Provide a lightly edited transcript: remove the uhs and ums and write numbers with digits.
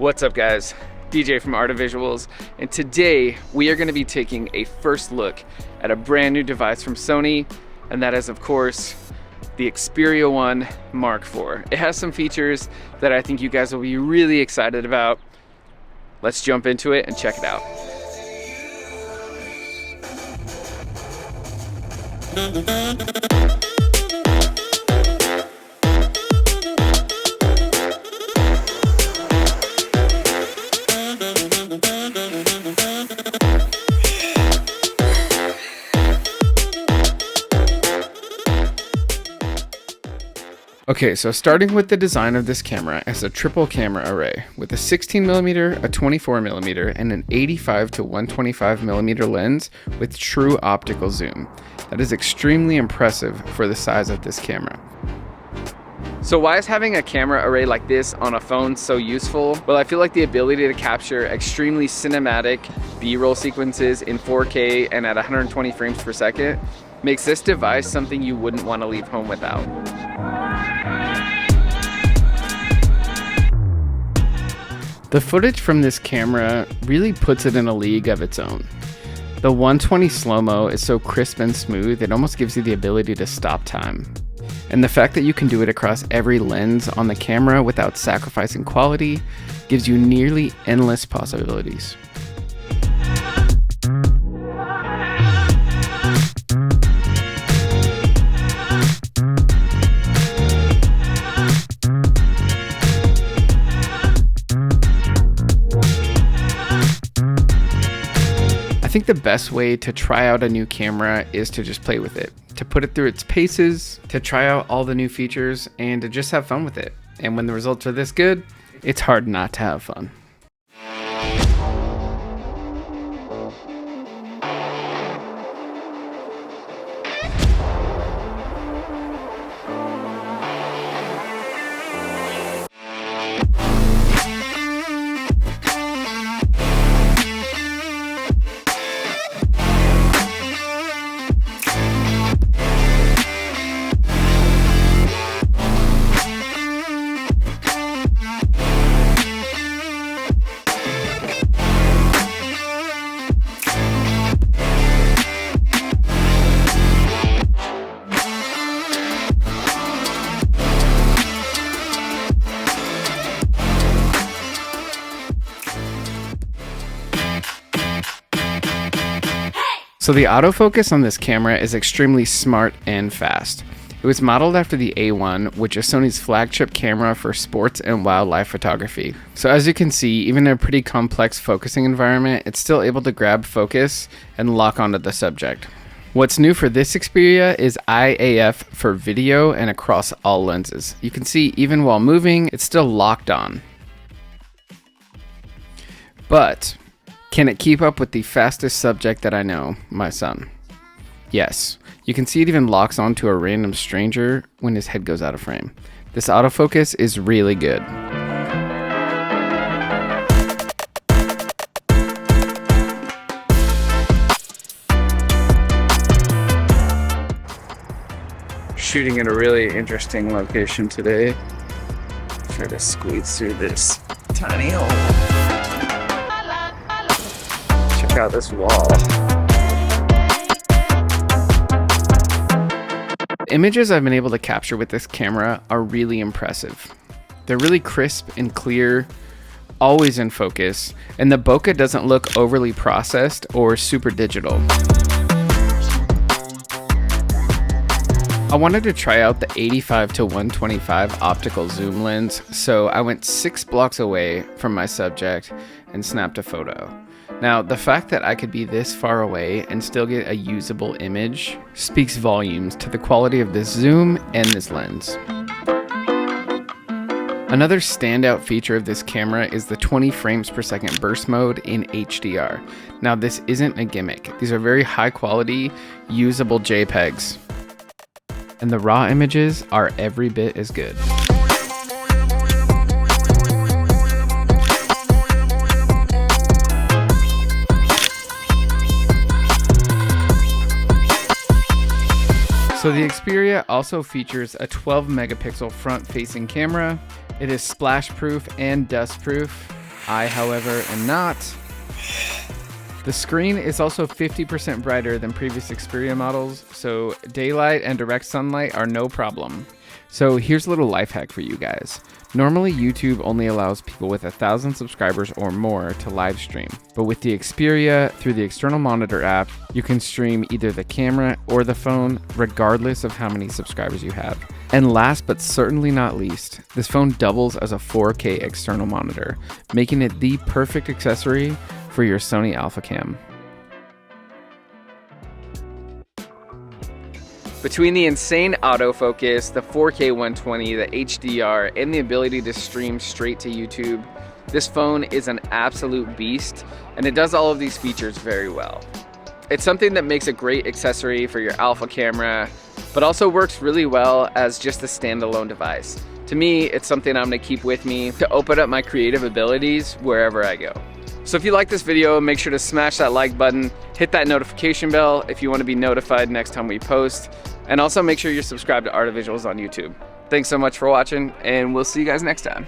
What's up guys, DJ from Art of Visuals, and today we are going to be taking a first look at a brand new device from Sony, and that is of course the Xperia 1 Mark IV. It has some features that I think you guys will be really excited about. Let's jump into it and check it out. Okay, so starting with the design of this camera, it's a triple camera array with a 16mm, a 24mm, and an 85 to 125mm lens with true optical zoom. That is extremely impressive for the size of this camera. So why is having a camera array like this on a phone so useful? Well, I feel like the ability to capture extremely cinematic B-roll sequences in 4K and at 120 frames per second makes this device something you wouldn't want to leave home without. The footage from this camera really puts it in a league of its own. The 120 slow-mo is so crisp and smooth, it almost gives you the ability to stop time. And the fact that you can do it across every lens on the camera without sacrificing quality gives you nearly endless possibilities. I think the best way to try out a new camera is to just play with it, to put it through its paces, to try out all the new features, and to just have fun with it. And when the results are this good, it's hard not to have fun. So the autofocus on this camera is extremely smart and fast. It was modeled after the A1, which is Sony's flagship camera for sports and wildlife photography. So as you can see, even in a pretty complex focusing environment, it's still able to grab focus and lock onto the subject. What's new for this Xperia is IAF for video and across all lenses. You can see even while moving, it's still locked on. But can it keep up with the fastest subject that I know, my son? Yes. You can see it even locks onto a random stranger when his head goes out of frame. This autofocus is really good. Shooting in a really interesting location today. Try to squeeze through this tiny hole. Check out this wall. The images I've been able to capture with this camera are really impressive. They're really crisp and clear, always in focus, and the bokeh doesn't look overly processed or super digital. I wanted to try out the 85 to 125 optical zoom lens, so I went 6 blocks away from my subject and snapped a photo. Now, the fact that I could be this far away and still get a usable image speaks volumes to the quality of this zoom and this lens. Another standout feature of this camera is the 20 frames per second burst mode in HDR. Now, this isn't a gimmick. These are very high quality, usable JPEGs. And the raw images are every bit as good. So the Xperia also features a 12 megapixel front facing camera. It is splash proof and dust proof. I, however, am not. The screen is also 50% brighter than previous Xperia models, so daylight and direct sunlight are no problem. So here's a little life hack for you guys. Normally YouTube only allows people with 1,000 subscribers or more to live stream, but with the Xperia, through the external monitor app, you can stream either the camera or the phone, regardless of how many subscribers you have. And last but certainly not least, this phone doubles as a 4K external monitor, making it the perfect accessory for your Sony Alpha Cam. Between the insane autofocus, the 4K 120, the HDR, and the ability to stream straight to YouTube, this phone is an absolute beast, and it does all of these features very well. It's something that makes a great accessory for your Alpha camera, but also works really well as just a standalone device. To me, it's something I'm gonna keep with me to open up my creative abilities wherever I go. So if you like this video, make sure to smash that like button, hit that notification bell if you want to be notified next time we post, and also make sure you're subscribed to Art of Visuals on YouTube. Thanks so much for watching, and we'll see you guys next time.